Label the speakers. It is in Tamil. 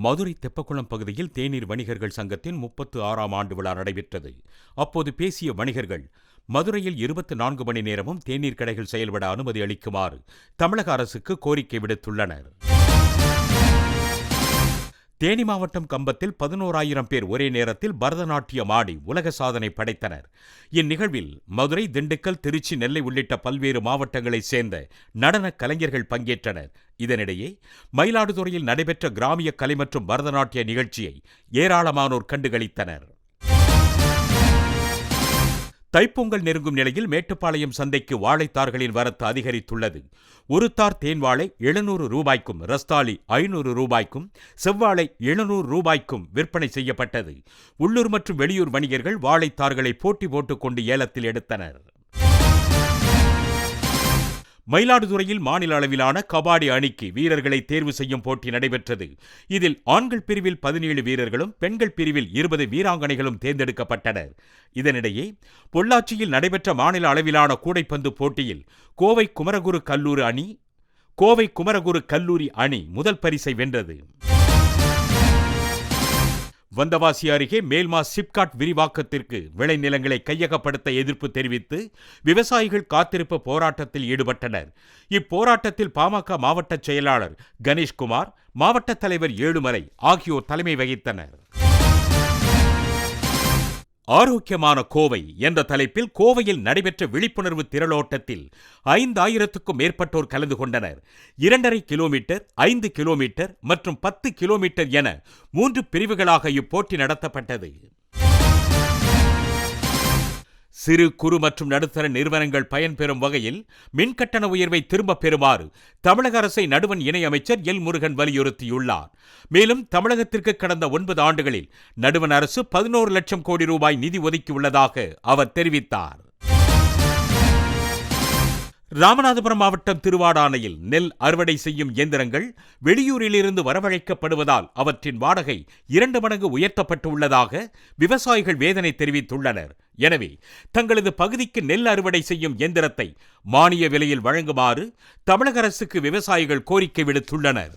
Speaker 1: மதுரை தெப்பக்குளம் பகுதியில் தேநீர் வணிகர்கள் சங்கத்தின் 36ஆம் ஆண்டு விழா நடைபெற்றது. அப்போது பேசிய வணிகர்கள், மதுரையில் 24 மணி நேரமும் தேநீர் கடைகள் செயல்பட அனுமதி அளிக்குமாறு தமிழக அரசுக்கு கோரிக்கை விடுத்துள்ளனர். தேனி மாவட்டம் கம்பத்தில் 11,000 பேர் ஒரே நேரத்தில் பரதநாட்டியம் ஆடி உலக சாதனை படைத்தனர். இந்நிகழ்வில் மதுரை, திண்டுக்கல், திருச்சி, நெல்லை உள்ளிட்ட பல்வேறு மாவட்டங்களைச் சேர்ந்த நடன கலைஞர்கள் பங்கேற்றனர். இதனிடையே மயிலாடுதுறையில் நடைபெற்ற கிராமிய கலை மற்றும் பரதநாட்டிய நிகழ்ச்சியை ஏராளமானோர் கண்டுகளித்தனர். தைப்பொங்கல் நெருங்கும் நிலையில் மேட்டுப்பாளையம் சந்தைக்கு வாழைத்தார்களின் வரத்து அதிகரித்துள்ளது. ஒரு தார் தேன் வாழை 700 ரூபாய்க்கும், ரஸ்தாலி 500 ரூபாய்க்கும், செவ்வாழை 700 ரூபாய்க்கும் விற்பனை செய்யப்பட்டது. உள்ளூர் மற்றும் வெளியூர் வணிகர்கள் வாழைத்தார்களை போட்டி போட்டுக்கொண்டு ஏலத்தில் எடுத்தனர். மயிலாடுதுறையில் மாநில அளவிலான கபாடி அணிக்கு வீரர்களை தேர்வு செய்யும் போட்டி நடைபெற்றது. இதில் ஆண்கள் பிரிவில் 17 வீரர்களும், பெண்கள் பிரிவில் 20 வீராங்கனைகளும் தேர்ந்தெடுக்கப்பட்டனர். இதனிடையே பொள்ளாச்சியில் நடைபெற்ற மாநில அளவிலான கூடைப்பந்து போட்டியில் கோவை குமரகுரு கல்லூரி அணி முதல் பரிசை வென்றது. வந்தவாசி அருகே மேல்மா சிப்காட் விரிவாக்கத்திற்கு விளைநிலங்களை கையகப்படுத்த எதிர்ப்பு தெரிவித்து விவசாயிகள் காத்திருப்பு போராட்டத்தில் ஈடுபட்டனர். இப்போராட்டத்தில் பாமக மாவட்ட செயலாளர் கணேஷ்குமார், மாவட்ட தலைவர் ஏழுமலை ஆகியோர் தலைமை வகித்தனர். ஆரோக்கியமான கோவை என்ற தலைப்பில் கோவையில் நடைபெற்ற விழிப்புணர்வு திரளோட்டத்தில் 5,000க்கும் மேற்பட்டோர் கலந்து கொண்டனர். 2.5 கிலோமீட்டர், 5 கிலோமீட்டர் மற்றும் 10 கிலோமீட்டர் என 3 பிரிவுகளாக இப்போட்டி நடத்தப்பட்டது. சிறு, குறு மற்றும் நடுத்தர நிறுவனங்கள் பயன்பெறும் வகையில் மின்கட்டண உயர்வை திரும்பப் பெறுமாறு தமிழக அரசை நடுவண் இணையமைச்சர் எல். முருகன் வலியுறுத்தியுள்ளார். மேலும் தமிழகத்திற்கு கடந்த 9 ஆண்டுகளில் நடுவண் அரசு 11 லட்சம் கோடி ரூபாய் நிதி ஒதுக்கியுள்ளதாக அவர் தெரிவித்தார். ராமநாதபுரம் மாவட்டம் திருவாடானையில் நெல் அறுவடை செய்யும் இயந்திரங்கள் வெளியூரிலிருந்து வரவழைக்கப்படுவதால் அவற்றின் வாடகை 2 மடங்கு உயர்த்தப்பட்டுள்ளதாக விவசாயிகள் வேதனை தெரிவித்துள்ளனர். எனவே தங்களது பகுதிக்கு நெல் அறுவடை செய்யும் இயந்திரத்தை மானிய விலையில் வழங்குமாறு தமிழக அரசுக்கு விவசாயிகள் கோரிக்கை விடுத்துள்ளனர்.